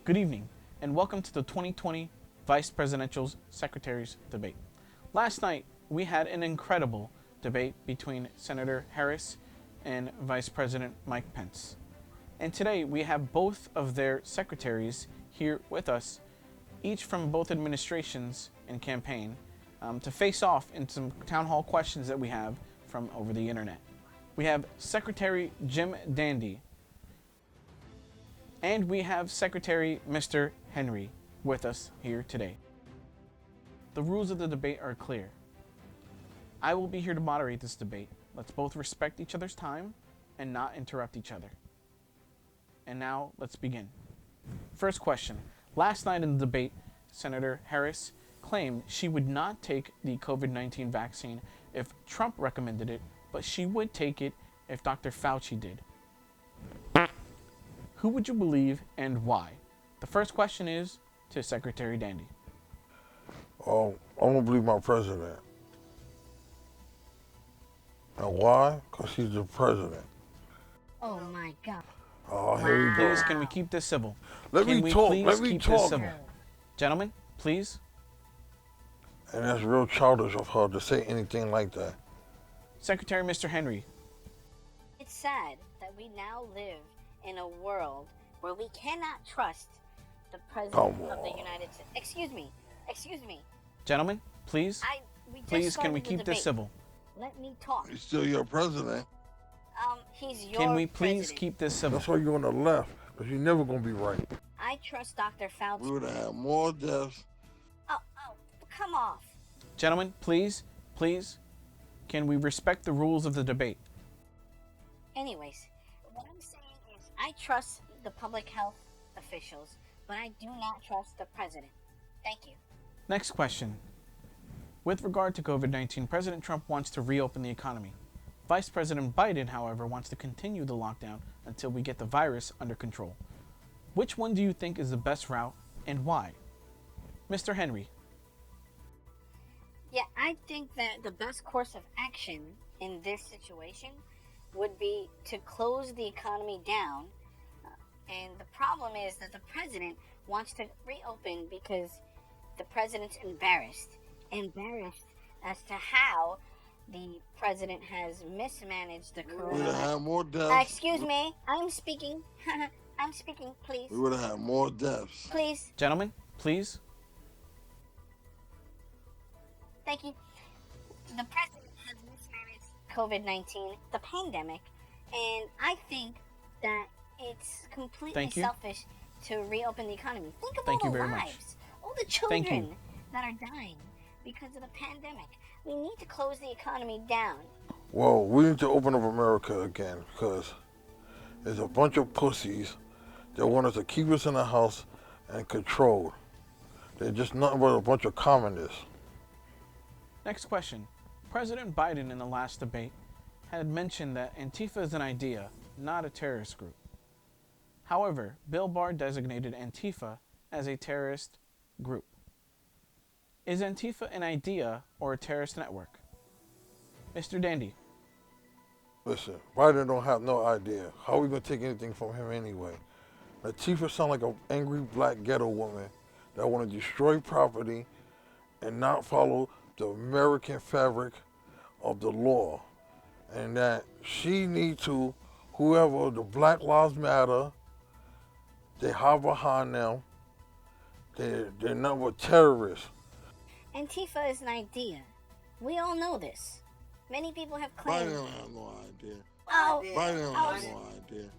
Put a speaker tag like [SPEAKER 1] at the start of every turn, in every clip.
[SPEAKER 1] Good evening, and welcome to the 2020 Vice Presidential Secretary's Debate. Last night, we had an incredible debate between Senator Harris and Vice President Mike Pence. And today, we have both of their secretaries here with us, each from both administrations and campaign, to face off in some town hall questions that we have from over the internet. We have Secretary Jim Dandy, and we have Secretary Mr. Henry with us here today. The rules of the debate are clear. I will be here to moderate this debate. Let's both respect each other's time and not interrupt each other. And now, let's begin. First question. Last night in the debate, Senator Harris claimed she would not take the COVID-19 vaccine if Trump recommended it, but she would take it if Dr. Fauci did. Who would you believe and why? The first question is to Secretary Dandy.
[SPEAKER 2] I'm going to believe my president. And why? Because he's the president.
[SPEAKER 3] Oh my God.
[SPEAKER 2] Oh, here we go.
[SPEAKER 1] Please, can we keep this civil?
[SPEAKER 2] Let me talk. Let me
[SPEAKER 1] This
[SPEAKER 2] talk.
[SPEAKER 1] civil? Gentlemen, please.
[SPEAKER 2] And that's real childish of her to say anything like that.
[SPEAKER 1] Secretary Mr. Henry.
[SPEAKER 3] It's sad that we now live in a world where we cannot trust the President of the United States. Excuse me.
[SPEAKER 1] Gentlemen, please.
[SPEAKER 3] We just
[SPEAKER 1] Please, can we
[SPEAKER 3] started the
[SPEAKER 1] keep this
[SPEAKER 3] debate.
[SPEAKER 1] civil?
[SPEAKER 3] Let me talk.
[SPEAKER 2] He's still your president.
[SPEAKER 3] He's your
[SPEAKER 1] Can we please
[SPEAKER 3] president.
[SPEAKER 1] keep this civil?
[SPEAKER 2] That's why you're on the left, because you're never going to be right.
[SPEAKER 3] I trust Dr. Fauci.
[SPEAKER 2] We would have had more deaths.
[SPEAKER 3] Oh, come off.
[SPEAKER 1] Gentlemen, please, can we respect the rules of the debate?
[SPEAKER 3] Anyways, what I'm saying is I trust the public health officials, but I do not trust the president. Thank you.
[SPEAKER 1] Next question. With regard to COVID-19, President Trump wants to reopen the economy. Vice President Biden, however, wants to continue the lockdown until we get the virus under control. Which one do you think is the best route and why? Mr. Henry.
[SPEAKER 3] Yeah, I think that the best course of action in this situation would be to close the economy down. And the problem is that the president wants to reopen because the president's embarrassed as to how the president has mismanaged the coronavirus.
[SPEAKER 2] We would have had more deaths.
[SPEAKER 3] Excuse me, I'm speaking. I'm speaking, please.
[SPEAKER 2] We would have had more deaths.
[SPEAKER 3] Please.
[SPEAKER 1] Gentlemen, please.
[SPEAKER 3] Thank you. The president has mismanaged COVID-19, the pandemic, and I think that it's completely selfish to reopen the economy. Think of all the lives, all the children that are dying because of the pandemic. We need to close the economy down.
[SPEAKER 2] Well, we need to open up America again because there's a bunch of pussies that want us to keep us in the house and controlled. They're just nothing but a bunch of communists.
[SPEAKER 1] Next question. President Biden in the last debate had mentioned that Antifa is an idea, not a terrorist group. However, Bill Barr designated Antifa as a terrorist group. Is Antifa an idea or a terrorist network? Mr. Dandy.
[SPEAKER 2] Listen, Biden don't have no idea. How are we going to take anything from him anyway? Antifa sound like an angry black ghetto woman that want to destroy property and not follow the American fabric of the law. And that she need to, whoever, the Black Lives Matter, they hide behind them. They're not but terrorists.
[SPEAKER 3] Antifa is an idea. We all know this. Many people have claimed.
[SPEAKER 2] Biden don't have no idea.
[SPEAKER 3] Oh,
[SPEAKER 2] Biden don't have no idea.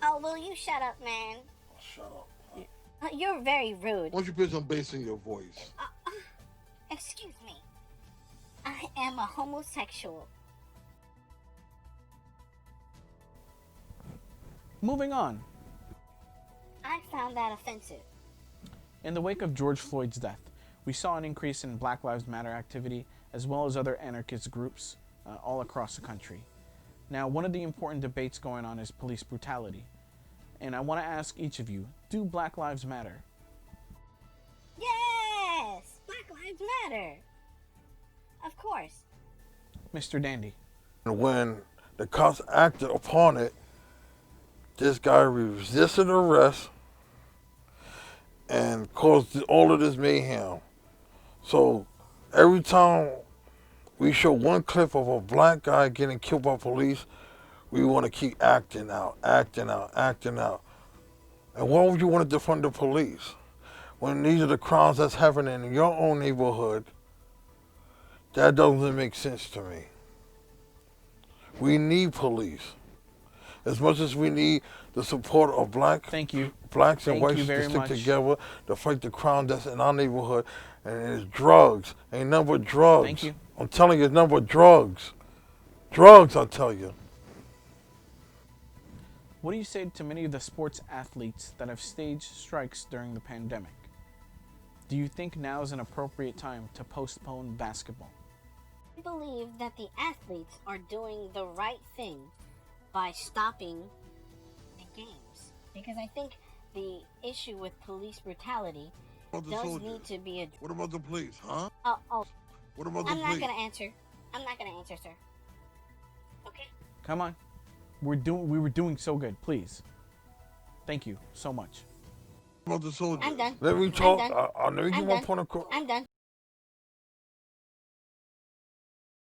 [SPEAKER 3] Oh, will you shut up, man?
[SPEAKER 2] Shut up.
[SPEAKER 3] You're very rude.
[SPEAKER 2] Why don't you put some bass in your voice?
[SPEAKER 3] Excuse me. I am a homosexual.
[SPEAKER 1] Moving on.
[SPEAKER 3] I found that offensive.
[SPEAKER 1] In the wake of George Floyd's death, we saw an increase in Black Lives Matter activity as well as other anarchist groups all across the country. Now, one of the important debates going on is police brutality. And I want to ask each of you, do Black Lives Matter?
[SPEAKER 3] Yes! Black Lives Matter! Of course.
[SPEAKER 1] Mr. Dandy.
[SPEAKER 2] When the cops acted upon it, this guy resisted arrest. and caused all of this mayhem. So every time we show one clip of a black guy getting killed by police, we want to keep acting out, acting out, acting out. And why would you want to defund the police when these are the crimes that's happening in your own neighborhood? That doesn't make sense to me. We need police. As much as we need the support of blacks
[SPEAKER 1] Thank you.
[SPEAKER 2] and
[SPEAKER 1] Thank
[SPEAKER 2] whites
[SPEAKER 1] you
[SPEAKER 2] to
[SPEAKER 1] very
[SPEAKER 2] stick
[SPEAKER 1] much.
[SPEAKER 2] together to fight the crime that's in our neighborhood. And it's drugs. Ain't nothing but drugs.
[SPEAKER 1] Thank you.
[SPEAKER 2] I'm telling you, it's nothing but drugs. Drugs, I tell you.
[SPEAKER 1] What do you say to many of the sports athletes that have staged strikes during the pandemic? Do you think now is an appropriate time to postpone basketball?
[SPEAKER 3] I believe that the athletes are doing the right thing by stopping the games. Because I think the issue with police brutality does need to be addressed.
[SPEAKER 2] What about the police, huh? What about
[SPEAKER 3] I'm not going to answer. I'm not going to answer, sir. Okay?
[SPEAKER 1] Come on. We were doing so good. Please. Thank you so much.
[SPEAKER 2] What about the soldiers?
[SPEAKER 3] I'm done.
[SPEAKER 2] Let me talk.
[SPEAKER 3] I'm done.
[SPEAKER 2] Let me
[SPEAKER 3] I'm
[SPEAKER 2] get my
[SPEAKER 3] done.
[SPEAKER 2] point across.
[SPEAKER 3] I'm done.